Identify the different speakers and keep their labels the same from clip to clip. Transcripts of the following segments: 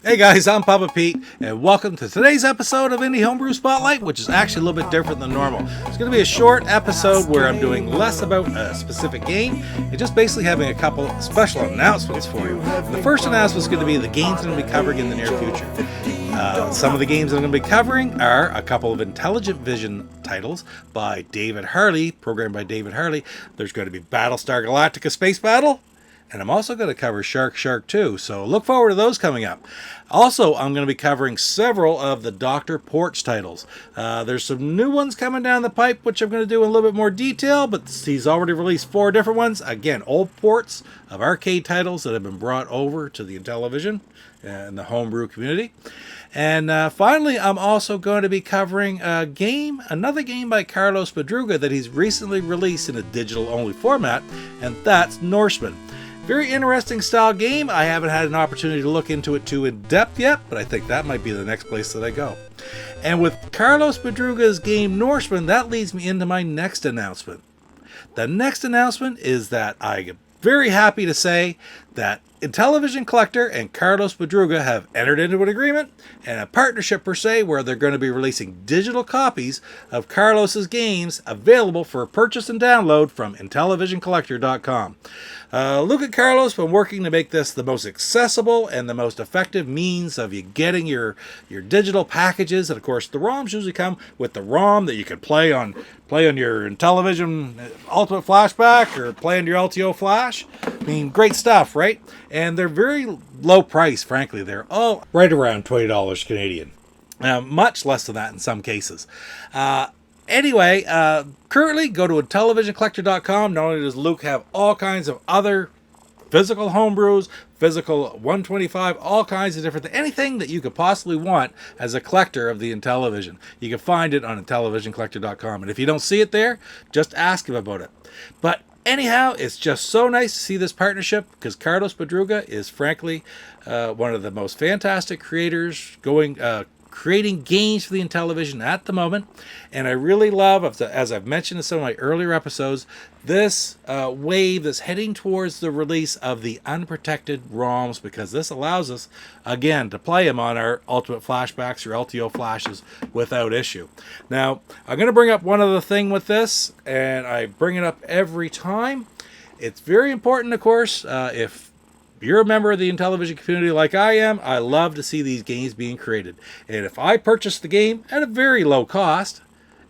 Speaker 1: Hey guys, I'm Papa Pete, and welcome to today's episode of INTY Homebrew Spotlight, which is actually a little bit different than normal. It's going to be a short episode where I'm doing less about a specific game and just basically having a couple special announcements for you. The first announcement is going to be the games I'm going to be covering in the near future. Some of the games I'm going to be covering are a couple of Intellivision titles by David H.E.L.I, programmed by David H.E.L.I. There's going to be Battlestar Galactica Space Battle. And I'm also going to cover Shark 2, so look forward to those coming up. Also, I'm going to be covering several of the Dr. Porch titles. There's some new ones coming down the pipe, which I'm going to do in a little bit more detail, but he's already released 4 different ones. Again, old ports of arcade titles that have been brought over to the Intellivision and the homebrew community. And finally, I'm also going to be covering another game by Carlos Madruga that he's recently released in a digital-only format, and that's Norseman. Very interesting style game. I haven't had an opportunity to look into it too in depth yet, but I think that might be the next place that I go. And with Carlos Madruga's game Norseman, that leads me into my next announcement. The next announcement is that I am very happy to say that Intellivision Collector and Carlos Madruga have entered into an agreement and a partnership per se where they're going to be releasing digital copies of Carlos's games available for purchase and download from IntellivisionCollector.com. Luke and Carlos have been working to make this the most accessible and the most effective means of you getting your digital packages. And of course, the ROMs usually come with the ROM that you can play on your Intellivision Ultimate Flashback or play on your LTO Flash. I mean, great stuff, right? And they're very low price, frankly. They're all right around $20 Canadian. Much less than that in some cases. Anyway, currently go to IntellivisionCollector.com. Not only does Luke have all kinds of other physical homebrews, physical 125, all kinds of different things, anything that you could possibly want as a collector of the Intellivision. You can find it on IntellivisionCollector.com. And if you don't see it there, just ask him about it. But anyhow, it's just so nice to see this partnership because Carlos Madruga is frankly one of the most fantastic creators creating games for the Intellivision at the moment. And I really love, as I've mentioned in some of my earlier episodes, this wave that's heading towards the release of the unprotected ROMs, because this allows us, again, to play them on our Ultimate Flashbacks or LTO Flashes without issue. Now, I'm going to bring up one other thing with this, and I bring it up every time. It's very important, of course, if you're a member of the Intellivision community like I am, I love to see these games being created. And if I purchase the game at a very low cost,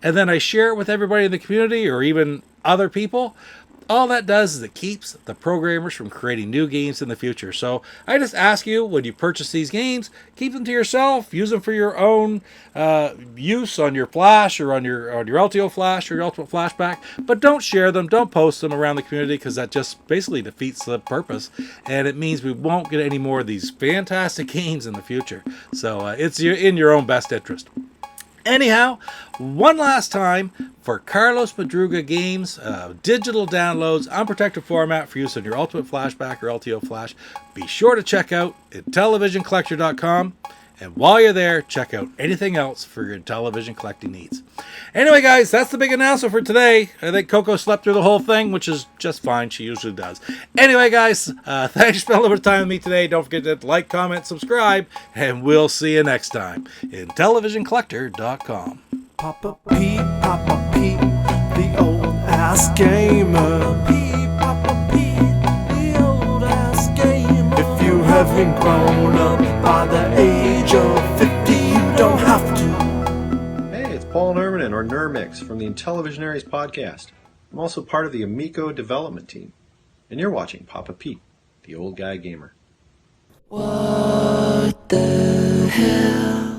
Speaker 1: and then I share it with everybody in the community or even other people, all that does is it keeps the programmers from creating new games in the future. So I just ask you, when you purchase these games, keep them to yourself, use them for your own use on your Flash or on your LTO Flash or your Ultimate Flashback, but don't share them, don't post them around the community, because that just basically defeats the purpose, and it means we won't get any more of these fantastic games in the future. So it's in your own best interest. Anyhow, one last time for Carlos Madruga games, digital downloads, unprotected format for use on your Ultimate Flashback or LTO Flash, be sure to check out IntellivisionCollector.com. And while you're there, check out anything else for your Intellivision collecting needs. Anyway, guys, that's the big announcement for today. I think Coco slept through the whole thing, which is just fine. She usually does. Anyway, guys, thanks for spending a little bit of time with me today. Don't forget to like, comment, subscribe, and we'll see you next time. IntellivisionCollector.com.
Speaker 2: Papa Pete, the old ass gamer. Papa Pete, the old ass gamer. If you haven't grown up by the age of 50, you don't have to.
Speaker 3: Hey, it's Paul Nerman or Nermix from the Intellivisionaries Podcast. I'm also part of the Amico development team. And you're watching Papa Pete, the old guy gamer.
Speaker 2: What the hell?